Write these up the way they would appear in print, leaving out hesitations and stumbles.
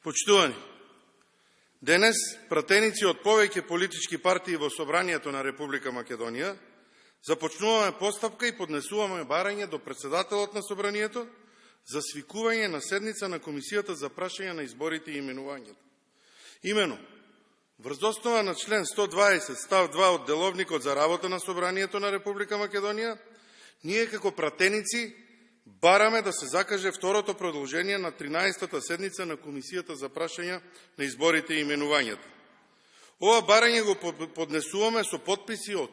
Почитувани, денес пратеници од повеќе политички партии во Собранието на Република Македонија започнуваме постапка и поднесуваме барање до председателот на Собранието за свикување на седница на Комисијата за прашања на изборите и именувањето. Имено, врз основа на член 120 став 2 од Деловникот за работа на Собранието на Република Македонија, ние како пратеници бараме да се закаже второто продолжение на 13-та седница на Комисијата за прашања на изборите и именувањето. Ова барање го поднесуваме со подписи од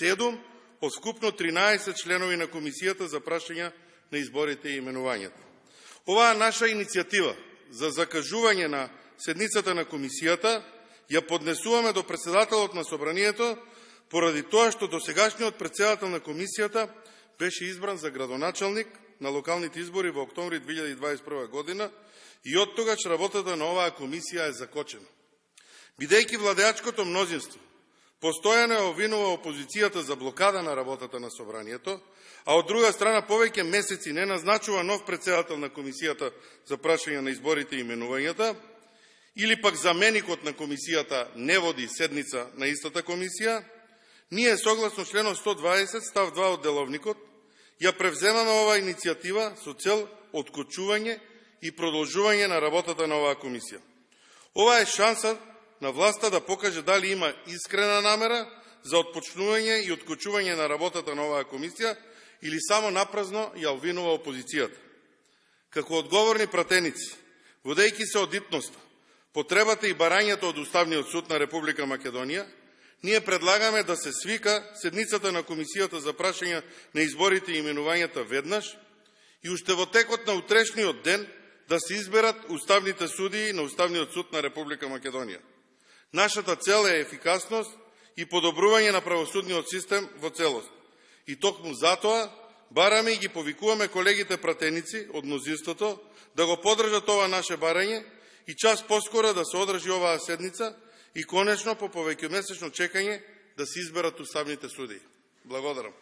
7 од скупно 13 членови на Комисијата за прашања на изборите и именувањето. Оваа наша иницијатива за закажување на седницата на Комисијата ја поднесуваме до председателот на Собранието поради тоа што досегашниот председател на Комисијата беше избран за градоначалник на локалните избори во октомври 2021 година и од тогаш работата на оваа комисија е закочена. Бидејќи владеачкото мнозинство постојано е обвинува опозицијата за блокада на работата на Собранието, а од друга страна повеќе месеци не назначува нов председател на Комисијата за прашања на изборите и именувањата, или пак заменикот на комисијата не води седница на истата комисија, ние согласно членот 120 став 2 од Деловникот ја превземаме оваа иницијатива со цел откочување и продолжување на работата на оваа комисија. Ова е шанса на власта да покаже дали има искрена намера за отпочнување и откочување на работата на оваа комисија или само напразно ја обвинува опозицијата. Како одговорни пратеници, водејќи се од итноста, потребата и барањето од Уставниот суд на Република Македонија, ние предлагаме да се свика седницата на Комисијата за прашања на изборите и именувањата веднаш и уште во текот на утрешниот ден да се изберат уставните судии на Уставниот суд на Република Македонија. Нашата цел е ефикасност и подобрување на правосудниот систем во целост. И токму затоа бараме и ги повикуваме колегите пратеници од мнозинството да го поддржат ова наше барање и час поскоро да се одржи оваа седница и конечно по повеќемесечно чекање да се изберат уставните судии. Благодарам.